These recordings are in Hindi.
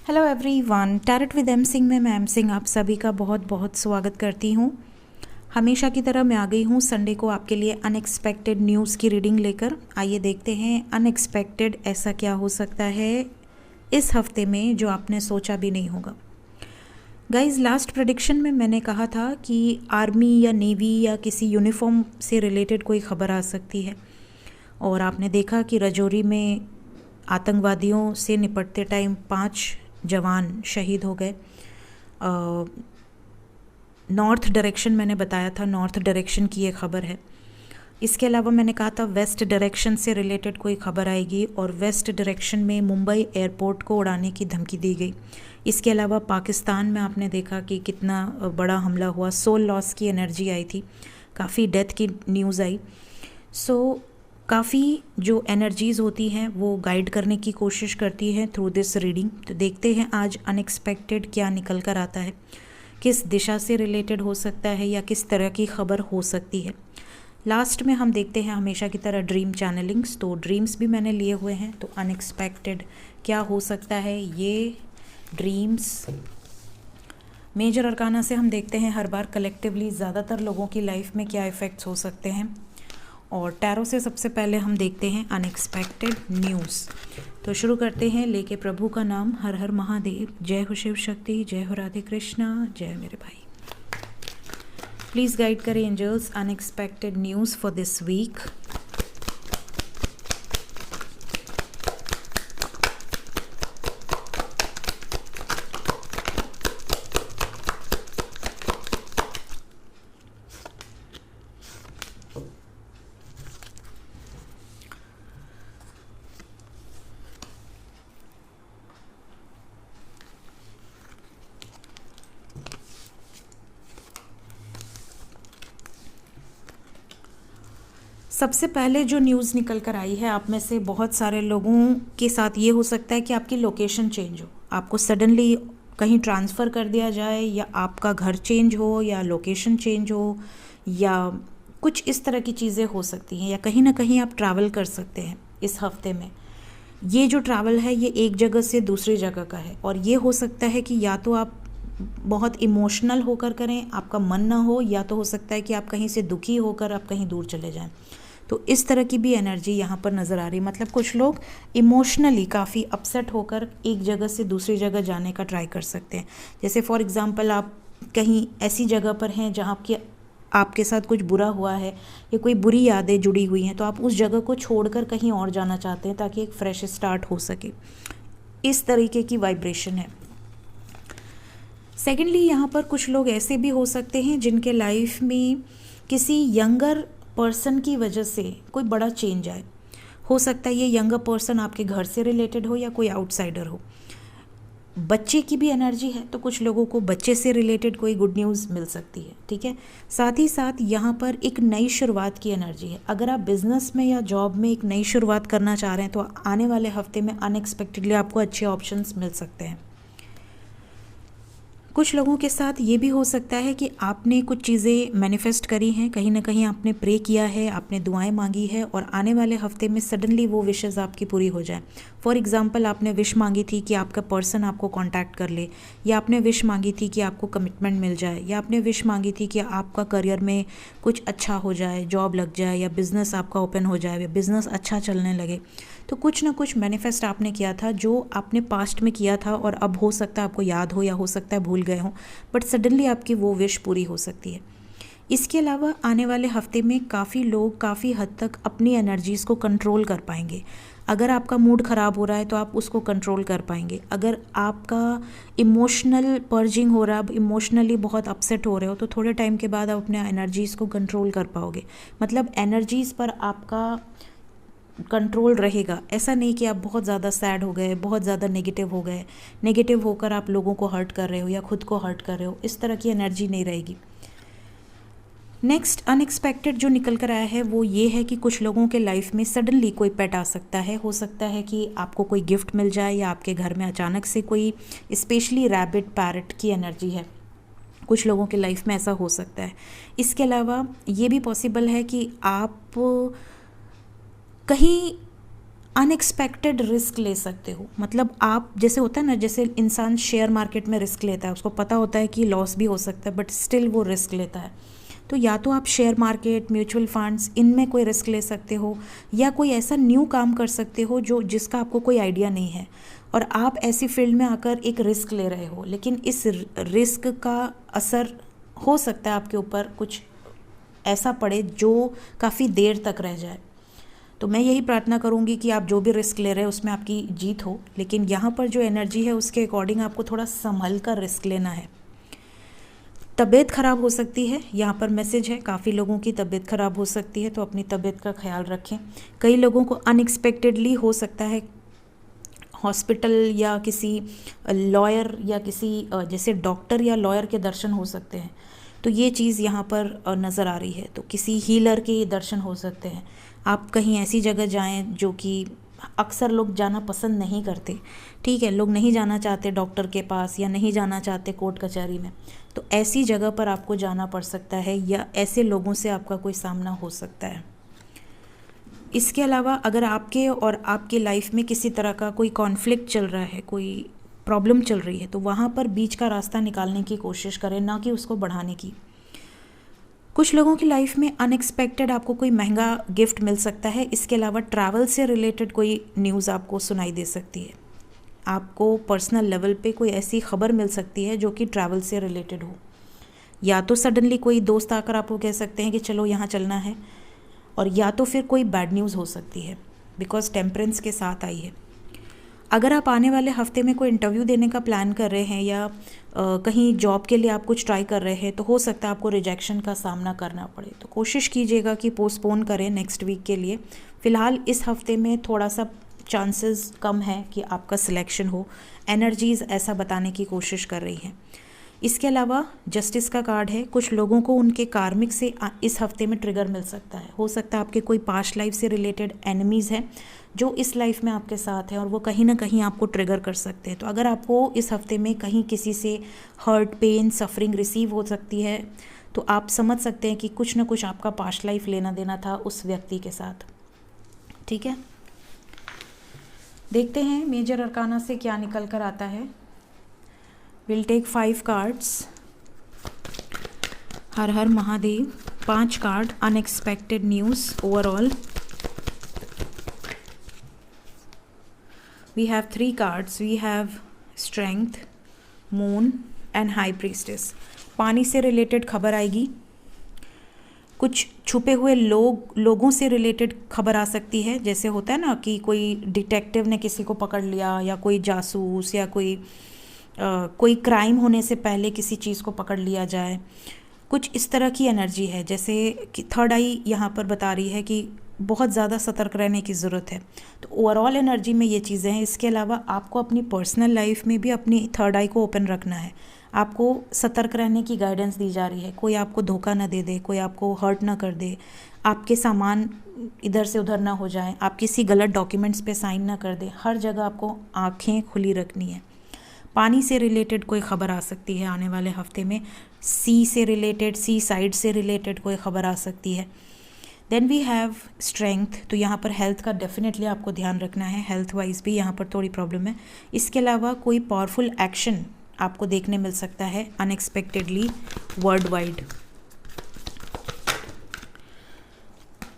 Hello everyone, tarot with M Singh में मैं एम सिंह आप सभी का बहुत बहुत स्वागत करती हूँ। हमेशा की तरह मैं आ गई हूँ संडे को आपके लिए अनएक्सपेक्टेड न्यूज़ की रीडिंग लेकर। आइए देखते हैं अनएक्सपेक्टेड ऐसा क्या हो सकता है इस हफ्ते में जो आपने सोचा भी नहीं होगा। गाइज, लास्ट प्रेडिक्शन में मैंने कहा था कि आर्मी या नेवी या किसी यूनिफॉर्म से रिलेटेड कोई खबर आ सकती है, और आपने देखा कि राजौरी में आतंकवादियों से निपटते टाइम 5 जवान शहीद हो गए। नॉर्थ डायरेक्शन मैंने बताया था, नॉर्थ डायरेक्शन की ये खबर है। इसके अलावा मैंने कहा था वेस्ट डायरेक्शन से रिलेटेड कोई खबर आएगी, और वेस्ट डायरेक्शन में मुंबई एयरपोर्ट को उड़ाने की धमकी दी गई। इसके अलावा पाकिस्तान में आपने देखा कि कितना बड़ा हमला हुआ, सोल लॉस की एनर्जी आई थी, काफ़ी डेथ की न्यूज़ आई। काफ़ी जो एनर्जीज़ होती हैं वो गाइड करने की कोशिश करती है थ्रू दिस रीडिंग। तो देखते हैं आज अनएक्सपेक्टेड क्या निकल कर आता है, किस दिशा से रिलेटेड हो सकता है या किस तरह की खबर हो सकती है। लास्ट में हम देखते हैं हमेशा की तरह ड्रीम चैनलिंग्स, तो ड्रीम्स भी मैंने लिए हुए हैं। तो अनएक्सपेक्टेड क्या हो सकता है ये ड्रीम्स। मेजर अरकाना से हम देखते हैं हर बार कलेक्टिवली ज़्यादातर लोगों की लाइफ में क्या इफ़ेक्ट्स हो सकते हैं, और टैरो से सबसे पहले हम देखते हैं अनएक्सपेक्टेड न्यूज़। तो शुरू करते हैं लेके प्रभु का नाम, हर हर महादेव, जय हो शिव शक्ति, जय हो राधे कृष्णा, जय मेरे भाई। प्लीज़ गाइड करें angels unexpected news for this week. सबसे पहले जो न्यूज़ निकल कर आई है, आप में से बहुत सारे लोगों के साथ ये हो सकता है कि आपकी लोकेशन चेंज हो, आपको सडनली कहीं ट्रांसफ़र कर दिया जाए, या आपका घर चेंज हो, या लोकेशन चेंज हो, या कुछ इस तरह की चीज़ें हो सकती हैं, या कहीं ना कहीं आप ट्रैवल कर सकते हैं इस हफ्ते में। ये जो ट्रैवल है ये एक जगह से दूसरी जगह का है, और ये हो सकता है कि या तो आप बहुत इमोशनल होकर करें, आपका मन ना हो, या तो हो सकता है कि आप कहीं से दुखी होकर आप कहीं दूर चले जाएं। तो इस तरह की भी एनर्जी यहाँ पर नज़र आ रही है। मतलब कुछ लोग इमोशनली काफ़ी अपसेट होकर एक जगह से दूसरी जगह जाने का ट्राई कर सकते हैं। जैसे फॉर एग्ज़ाम्पल आप कहीं ऐसी जगह पर हैं जहाँ आपके साथ कुछ बुरा हुआ है या कोई बुरी यादें जुड़ी हुई हैं, तो आप उस जगह को छोड़कर कहीं और जाना चाहते हैं ताकि एक फ्रेश स्टार्ट हो सके। इस तरीके की वाइब्रेशन है। सेकेंडली, यहाँ पर कुछ लोग ऐसे भी हो सकते हैं जिनके लाइफ में किसी यंगर पर्सन की वजह से कोई बड़ा चेंज आए। हो सकता है ये यंगर पर्सन आपके घर से रिलेटेड हो या कोई आउटसाइडर हो। बच्चे की भी एनर्जी है, तो कुछ लोगों को बच्चे से रिलेटेड कोई गुड न्यूज़ मिल सकती है। ठीक है, साथ ही साथ यहाँ पर एक नई शुरुआत की एनर्जी है। अगर आप बिजनेस में या जॉब में एक नई शुरुआत करना चाह रहे हैं तो आने वाले हफ्ते में अनएक्सपेक्टेडली आपको अच्छे ऑप्शंस मिल सकते हैं। कुछ लोगों के साथ ये भी हो सकता है कि आपने कुछ चीज़ें मैनिफेस्ट करी हैं, कहीं ना कहीं आपने प्रे किया है, आपने दुआएं मांगी है, और आने वाले हफ्ते में सडनली वो विशेज़ आपकी पूरी हो जाए। फॉर एग्जांपल, आपने विश मांगी थी कि आपका पर्सन आपको कांटेक्ट कर ले, या आपने विश मांगी थी कि आपको कमिटमेंट मिल जाए, या आपने विश मांगी थी कि आपका करियर में कुछ अच्छा हो जाए, जॉब लग जाए, या बिज़नेस आपका ओपन हो जाए, या बिज़नेस अच्छा चलने लगे। तो कुछ ना कुछ मैनिफेस्ट आपने किया था जो आपने पास्ट में किया था, और अब हो सकता है आपको याद हो या हो सकता है भूल गए हो, बट सडनली आपकी वो विश पूरी हो सकती है। इसके अलावा आने वाले हफ्ते में काफ़ी लोग काफ़ी हद तक अपनी एनर्जीज़ को कंट्रोल कर पाएंगे। अगर आपका मूड ख़राब हो रहा है तो आप उसको कंट्रोल कर पाएंगे। अगर आपका इमोशनल पर्जिंग हो रहा है, आप इमोशनली बहुत अपसेट हो रहे हो, तो थोड़े टाइम के बाद आप अपने एनर्जीज़ को कंट्रोल कर पाओगे। मतलब एनर्जीज़ पर आपका कंट्रोल रहेगा। ऐसा नहीं कि आप बहुत ज़्यादा सैड हो गए, बहुत ज़्यादा नेगेटिव हो गए, नेगेटिव होकर आप लोगों को हर्ट कर रहे हो या खुद को हर्ट कर रहे हो, इस तरह की एनर्जी नहीं रहेगी। नेक्स्ट अनएक्सपेक्टेड जो निकल कर आया है वो ये है कि कुछ लोगों के लाइफ में सडनली कोई पेट आ सकता है। हो सकता है कि आपको कोई गिफ्ट मिल जाए, या आपके घर में अचानक से कोई, स्पेशली रैबिट पैरट की एनर्जी है, कुछ लोगों के लाइफ में ऐसा हो सकता है। इसके अलावा ये भी पॉसिबल है कि आप कहीं अनएक्सपेक्टेड रिस्क ले सकते हो। मतलब आप, जैसे होता है ना, जैसे इंसान शेयर मार्केट में रिस्क लेता है, उसको पता होता है कि लॉस भी हो सकता है बट स्टिल वो रिस्क लेता है। तो या तो आप शेयर मार्केट, म्यूचुअल फंड्स, इनमें कोई रिस्क ले सकते हो, या कोई ऐसा न्यू काम कर सकते हो जिसका आपको कोई आइडिया नहीं है और आप ऐसी फील्ड में आकर एक रिस्क ले रहे हो, लेकिन इस रिस्क का असर हो सकता है आपके ऊपर कुछ ऐसा पड़े जो काफ़ी देर तक रह जाए। तो मैं यही प्रार्थना करूँगी कि आप जो भी रिस्क ले रहे हैं उसमें आपकी जीत हो, लेकिन यहाँ पर जो एनर्जी है उसके अकॉर्डिंग आपको थोड़ा संभल कर रिस्क लेना है। तबीयत ख़राब हो सकती है, यहाँ पर मैसेज है, काफ़ी लोगों की तबीयत ख़राब हो सकती है, तो अपनी तबीयत का ख्याल रखें। कई लोगों को अनएक्सपेक्टेडली हो सकता है हॉस्पिटल या किसी लॉयर या किसी जैसे डॉक्टर या लॉयर के दर्शन हो सकते हैं, तो ये चीज़ यहाँ पर नज़र आ रही है। तो किसी हीलर के दर्शन हो सकते हैं। आप कहीं ऐसी जगह जाएं जो कि अक्सर लोग जाना पसंद नहीं करते, ठीक है, लोग नहीं जाना चाहते डॉक्टर के पास या नहीं जाना चाहते कोर्ट कचहरी में, तो ऐसी जगह पर आपको जाना पड़ सकता है या ऐसे लोगों से आपका कोई सामना हो सकता है। इसके अलावा अगर आपके और आपकी लाइफ में किसी तरह का कोई कॉन्फ्लिक्ट चल रहा है, कोई प्रॉब्लम चल रही है, तो वहाँ पर बीच का रास्ता निकालने की कोशिश करें, ना कि उसको बढ़ाने की। कुछ लोगों की लाइफ में अनएक्सपेक्टेड आपको कोई महंगा गिफ्ट मिल सकता है। इसके अलावा ट्रैवल से रिलेटेड कोई न्यूज़ आपको सुनाई दे सकती है। आपको पर्सनल लेवल पे कोई ऐसी खबर मिल सकती है जो कि ट्रैवल से रिलेटेड हो, या तो सडनली कोई दोस्त आकर आपको कह सकते हैं कि चलो यहाँ चलना है, और या तो फिर कोई बैड न्यूज़ हो सकती है, बिकॉज टेम्परेंस के साथ आई है। अगर आप आने वाले हफ्ते में कोई इंटरव्यू देने का प्लान कर रहे हैं या कहीं जॉब के लिए आप कुछ ट्राई कर रहे हैं, तो हो सकता है आपको रिजेक्शन का सामना करना पड़े, तो कोशिश कीजिएगा कि पोस्टपोन करें नेक्स्ट वीक के लिए। फ़िलहाल इस हफ्ते में थोड़ा सा चांसेस कम है कि आपका सिलेक्शन हो, एनर्जीज़ ऐसा बताने की कोशिश कर रही हैं। इसके अलावा जस्टिस का कार्ड है। कुछ लोगों को उनके कार्मिक से इस हफ्ते में ट्रिगर मिल सकता है। हो सकता है आपके कोई पास्ट लाइफ से रिलेटेड एनिमीज़ हैं जो इस लाइफ में आपके साथ हैं और वो कहीं ना कहीं आपको ट्रिगर कर सकते हैं। तो अगर आपको इस हफ्ते में कहीं किसी से हर्ट, पेन, सफरिंग रिसीव हो सकती है, तो आप समझ सकते हैं कि कुछ ना कुछ आपका पास्ट लाइफ लेना देना था उस व्यक्ति के साथ, ठीक है। देखते हैं मेजर अरकाना से क्या निकल कर आता है। Will take 5 cards. हर हर Mahadev. 5 card unexpected news overall. We have 3 cards. We have strength, moon and high priestess. पानी से रिलेटेड खबर आएगी। कुछ छुपे हुए लोगों से रिलेटेड खबर आ सकती है। जैसे होता है ना कि कोई डिटेक्टिव ने किसी को पकड़ लिया, या कोई जासूस, या कोई क्राइम होने से पहले किसी चीज़ को पकड़ लिया जाए, कुछ इस तरह की एनर्जी है। जैसे कि थर्ड आई यहाँ पर बता रही है कि बहुत ज़्यादा सतर्क रहने की ज़रूरत है। तो ओवरऑल एनर्जी में ये चीज़ें हैं। इसके अलावा आपको अपनी पर्सनल लाइफ में भी अपनी थर्ड आई को ओपन रखना है। आपको सतर्क रहने की गाइडेंस दी जा रही है। कोई आपको धोखा ना दे दे, कोई आपको हर्ट ना कर दे, आपके सामान इधर से उधर ना हो जाए, आप किसी गलत डॉक्यूमेंट्स पे साइन ना कर दे। हर जगह आपको आँखें खुली रखनी है। पानी से रिलेटेड कोई ख़बर आ सकती है आने वाले हफ्ते में। सी से रिलेटेड, सी साइड से रिलेटेड कोई ख़बर आ सकती है। Then we have strength. तो यहाँ पर हेल्थ का डेफिनेटली आपको ध्यान रखना है। हेल्थ वाइज भी यहाँ पर थोड़ी प्रॉब्लम है। इसके अलावा कोई पावरफुल एक्शन आपको देखने मिल सकता है अनएक्सपेक्टेडली वर्ल्ड वाइड।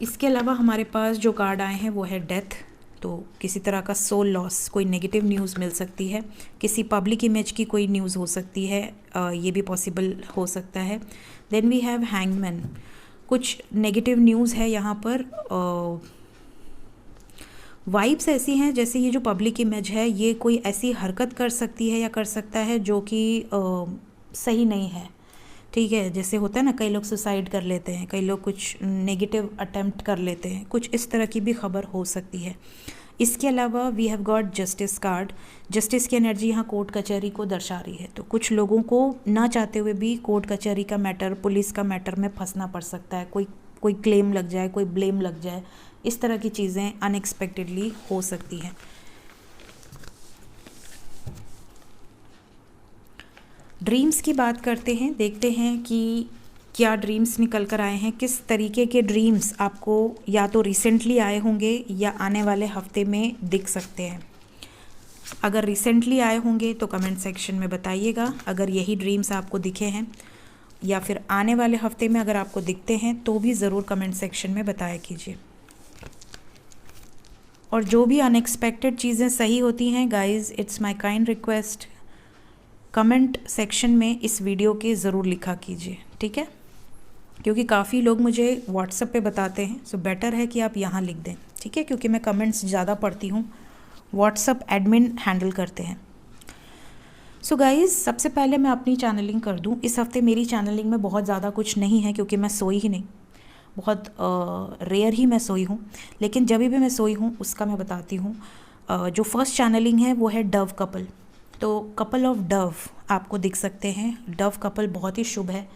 इसके अलावा हमारे पास जो कार्ड आए हैं वो है डेथ। तो किसी तरह का सोल लॉस, कोई नेगेटिव न्यूज़ मिल सकती है। किसी पब्लिक इमेज की कोई न्यूज़ हो सकती है, ये भी पॉसिबल हो सकता है। Then we have hangman. कुछ नेगेटिव न्यूज़ है यहाँ पर। वाइब्स ऐसी हैं जैसे ये जो पब्लिक इमेज है ये कोई ऐसी हरकत कर सकती है या कर सकता है जो कि सही नहीं है, ठीक है। जैसे होता है ना, कई लोग सुसाइड कर लेते हैं, कई लोग कुछ नेगेटिव अटेम्प्ट कर लेते हैं, कुछ इस तरह की भी खबर हो सकती है। इसके अलावा we have got justice card. Justice की एनर्जी यहाँ कोर्ट कचहरी को दर्शा रही है। तो कुछ लोगों को ना चाहते हुए भी कोर्ट कचहरी का मैटर, पुलिस का मैटर में फंसना पड़ सकता है। कोई क्लेम लग जाए, कोई ब्लेम लग जाए, इस तरह की चीज़ें अनएक्सपेक्टेडली हो सकती हैं। ड्रीम्स की बात करते हैं, देखते हैं कि क्या ड्रीम्स निकल कर आए हैं, किस तरीके के ड्रीम्स आपको या तो रिसेंटली आए होंगे या आने वाले हफ्ते में दिख सकते हैं। अगर रिसेंटली आए होंगे तो कमेंट सेक्शन में बताइएगा, अगर यही ड्रीम्स आपको दिखे हैं, या फिर आने वाले हफ्ते में अगर आपको दिखते हैं तो भी ज़रूर कमेंट सेक्शन में बताया कीजिए। और जो भी अनएक्सपेक्टेड चीज़ें सही होती हैं guys, it's my kind request, comment section में इस वीडियो के ज़रूर लिखा कीजिए, ठीक है, क्योंकि काफ़ी लोग मुझे व्हाट्सएप पे बताते हैं, सो बेटर है कि आप यहाँ लिख दें, ठीक है, क्योंकि मैं कमेंट्स ज़्यादा पढ़ती हूँ, व्हाट्सएप एडमिन हैंडल करते हैं। सो गाइज़, सबसे पहले मैं अपनी चैनलिंग कर दूँ। इस हफ्ते मेरी चैनलिंग में बहुत ज़्यादा कुछ नहीं है क्योंकि मैं सोई ही नहीं, बहुत रेयर ही मैं सोई हूँ, लेकिन जब भी मैं सोई हूँ उसका मैं बताती हूँ। जो फर्स्ट चैनलिंग है वो है डव कपल, तो कपल ऑफ डव आपको दिख सकते हैं। डव कपल बहुत ही शुभ है।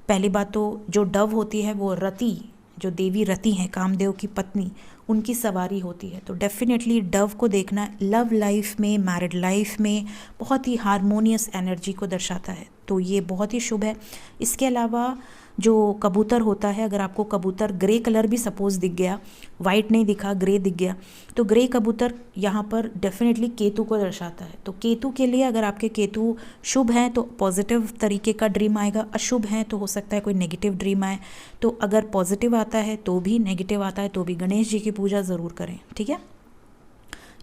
पहली बात तो जो डव होती है वो रति, जो देवी रति हैं, कामदेव की पत्नी, उनकी सवारी होती है, तो डेफिनेटली डव को देखना लव लाइफ में, मैरिड लाइफ में बहुत ही हारमोनियस एनर्जी को दर्शाता है, तो ये बहुत ही शुभ है। इसके अलावा जो कबूतर होता है, अगर आपको कबूतर ग्रे कलर भी सपोज दिख गया, वाइट नहीं दिखा, ग्रे दिख गया, तो ग्रे कबूतर यहाँ पर डेफिनेटली केतु को दर्शाता है। तो केतु के लिए अगर आपके केतु शुभ हैं तो पॉजिटिव तरीके का ड्रीम आएगा, अशुभ हैं तो हो सकता है कोई नेगेटिव ड्रीम आए। तो अगर पॉजिटिव आता है तो भी, नेगेटिव आता है तो भी गणेश जी की पूजा ज़रूर करें, ठीक है।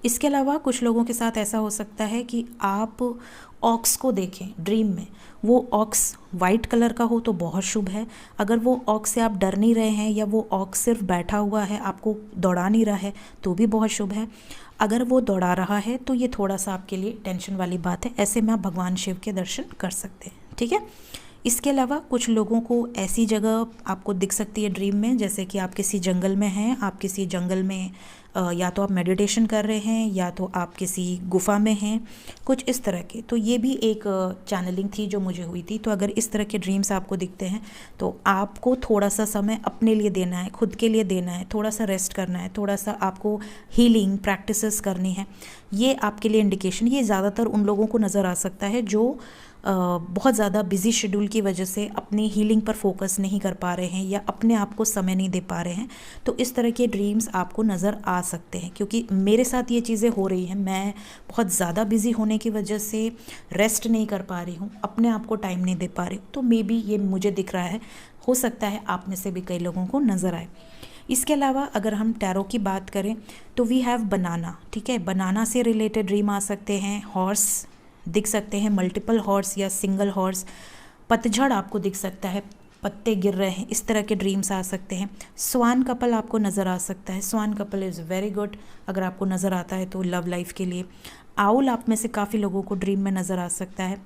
इसके अलावा कुछ लोगों के साथ ऐसा हो सकता है कि आप ऑक्स को देखें ड्रीम में, वो ऑक्स वाइट कलर का हो तो बहुत शुभ है। अगर वो ऑक्स से आप डर नहीं रहे हैं या वो ऑक्स सिर्फ बैठा हुआ है, आपको दौड़ा नहीं रहा है, तो भी बहुत शुभ है। अगर वो दौड़ा रहा है तो ये थोड़ा सा आपके लिए टेंशन वाली बात है, ऐसे में आप भगवान शिव के दर्शन कर सकते हैं, ठीक है। इसके अलावा कुछ लोगों को ऐसी जगह आपको दिख सकती है ड्रीम में, जैसे कि आप किसी जंगल में हैं, आप किसी जंगल में या तो आप मेडिटेशन कर रहे हैं या तो आप किसी गुफा में हैं, कुछ इस तरह के। तो ये भी एक चैनलिंग थी जो मुझे हुई थी। तो अगर इस तरह के ड्रीम्स आपको दिखते हैं तो आपको थोड़ा सा समय अपने लिए देना है, खुद के लिए देना है, थोड़ा सा रेस्ट करना है, थोड़ा सा आपको हीलिंग प्रैक्टिसेस करनी है। ये आपके लिए इंडिकेशन, ये ज़्यादातर उन लोगों को नज़र आ सकता है जो बहुत ज़्यादा बिजी शेड्यूल की वजह से अपनी हीलिंग पर फोकस नहीं कर पा रहे हैं या अपने आप को समय नहीं दे पा रहे हैं। तो इस तरह के ड्रीम्स आपको नज़र आ सकते हैं, क्योंकि मेरे साथ ये चीज़ें हो रही हैं। मैं बहुत ज़्यादा बिजी होने की वजह से रेस्ट नहीं कर पा रही हूँ, अपने आप को टाइम नहीं दे पा रही हूँ, तो मे बी ये मुझे दिख रहा है, हो सकता है आप में से भी कई लोगों को नज़र आए। इसके अलावा अगर हम टैरो की बात करें तो वी हैव बनाना, ठीक है, बनाना से रिलेटेड ड्रीम आ सकते हैं। हॉर्स दिख सकते हैं, मल्टीपल हॉर्स या सिंगल हॉर्स। पतझड़ आपको दिख सकता है, पत्ते गिर रहे हैं, इस तरह के ड्रीम्स आ सकते हैं। स्वान कपल आपको नज़र आ सकता है, स्वान कपल इज़ वेरी गुड अगर आपको नज़र आता है तो लव लाइफ के लिए। आउल आप में से काफ़ी लोगों को ड्रीम में नज़र आ सकता है।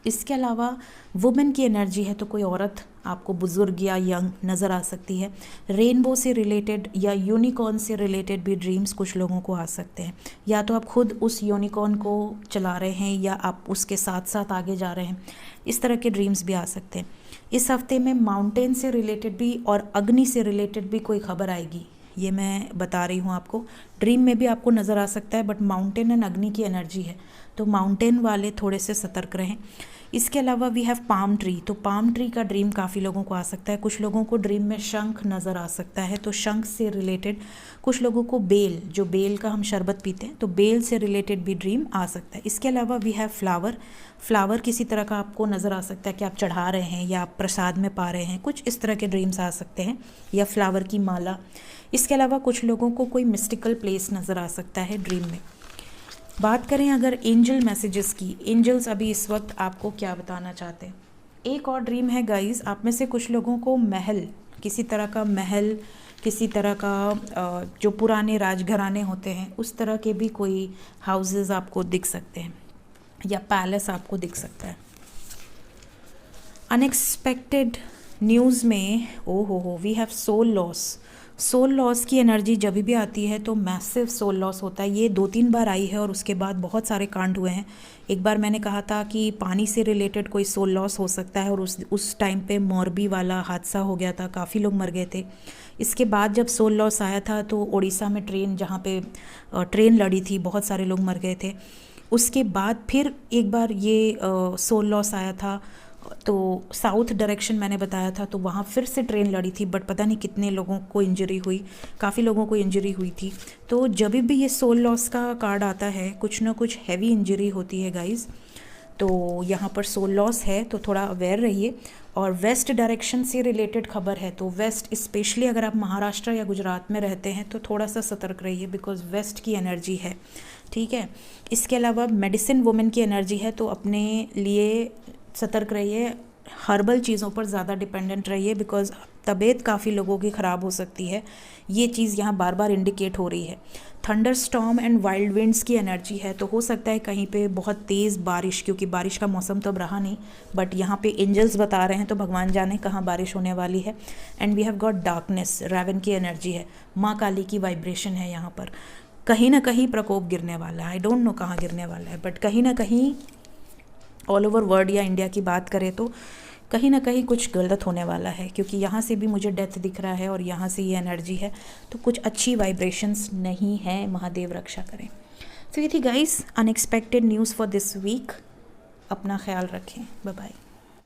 इसके अलावा वुमेन की एनर्जी है तो कोई औरत आपको बुज़ुर्ग या यंग नज़र आ सकती है। रेनबो से रिलेटेड या यूनिकॉर्न से रिलेटेड भी ड्रीम्स कुछ लोगों को आ सकते हैं, या तो आप खुद उस यूनिकॉर्न को चला रहे हैं या आप उसके साथ साथ आगे जा रहे हैं, इस तरह के ड्रीम्स भी आ सकते हैं। इस हफ्ते में माउंटेन से रिलेटेड भी और अग्नि से रिलेटेड भी कोई खबर आएगी, ये मैं बता रही हूँ आपको। ड्रीम में भी आपको नज़र आ सकता है, बट माउंटेन एंड अग्नि की एनर्जी है तो माउंटेन वाले थोड़े से सतर्क रहें। इसके अलावा वी हैव पाम ट्री, तो पाम ट्री का ड्रीम काफ़ी लोगों को आ सकता है। कुछ लोगों को ड्रीम में शंख नज़र आ सकता है, तो शंख से रिलेटेड। कुछ लोगों को बेल, जो बेल का हम शरबत पीते हैं, तो बेल से रिलेटेड भी ड्रीम आ सकता है। इसके अलावा वी हैव फ्लावर, फ्लावर किसी तरह का आपको नज़र आ सकता है कि आप चढ़ा रहे हैं या आप प्रसाद में पा रहे हैं, कुछ इस तरह के ड्रीम्स आ सकते हैं, या फ्लावर की माला। इसके अलावा कुछ लोगों को कोई मिस्टिकल प्लेस नज़र आ सकता है ड्रीम में। बात करें अगर एंजल मैसेजेस की, एंजल्स अभी इस वक्त आपको क्या बताना चाहते हैं। एक और ड्रीम है गाइस, आप में से कुछ लोगों को महल, किसी तरह का महल, किसी तरह का जो पुराने राजघराने होते हैं उस तरह के भी कोई हाउसेस आपको दिख सकते हैं या पैलेस आपको दिख सकता है। अनएक्सपेक्टेड न्यूज़ में हो we have soul loss. Soul loss की एनर्जी जब भी आती है तो मैसिव सोल लॉस होता है। ये 2-3 बार आई है और उसके बाद बहुत सारे कांड हुए हैं। एक बार मैंने कहा था कि पानी से रिलेटेड कोई सोल लॉस हो सकता है और उस टाइम पे मोरबी वाला हादसा हो गया था, काफ़ी लोग मर गए थे। इसके बाद जब सोल लॉस आया था तो उड़ीसा में ट्रेन, जहाँ पे ट्रेन लड़ी थी, बहुत सारे लोग मर गए थे। उसके बाद फिर एक बार ये सोल लॉस आया था तो साउथ डायरेक्शन मैंने बताया था, तो वहाँ फिर से ट्रेन लड़ी थी, बट पता नहीं कितने लोगों को इंजरी हुई, काफ़ी लोगों को इंजरी हुई थी। तो जब भी ये सोल लॉस का कार्ड आता है, कुछ ना कुछ हैवी इंजरी होती है गाइज़। तो यहाँ पर सोल लॉस है, तो थोड़ा अवेयर रहिए। और वेस्ट डायरेक्शन से रिलेटेड खबर है, तो वेस्ट स्पेशली अगर आप महाराष्ट्र या गुजरात में रहते हैं तो थोड़ा सा सतर्क रहिए, बिकॉज वेस्ट की एनर्जी है, ठीक है। इसके अलावा मेडिसिन वुमेन की एनर्जी है, तो अपने लिए सतर्क रहिए, हर्बल चीज़ों पर ज़्यादा डिपेंडेंट रहिए, बिकॉज तबीयत काफ़ी लोगों की ख़राब हो सकती है, ये चीज़ यहाँ बार बार इंडिकेट हो रही है। Thunder storm and wild winds की एनर्जी है, तो हो सकता है कहीं पे बहुत तेज़ बारिश, क्योंकि बारिश का मौसम तो अब रहा नहीं, बट यहाँ पे एंजल्स बता रहे हैं, तो भगवान जाने कहाँ बारिश होने वाली है। And we have got darkness, Ravan की एनर्जी है, माँ काली की वाइब्रेशन है यहाँ पर। कहीं ना कहीं प्रकोप गिरने वाला है, आई डोंट नो कहाँ गिरने वाला है, बट कहीं ना कहीं ऑल ओवर वर्ल्ड या इंडिया की बात करें तो कहीं ना कहीं कुछ गलत होने वाला है, क्योंकि यहाँ से भी मुझे डेथ दिख रहा है और यहाँ से ये एनर्जी है, तो कुछ अच्छी वाइब्रेशंस नहीं है, महादेव रक्षा करें। तो ये थी guys unexpected news for this week. अपना ख्याल रखें, बाय बाय।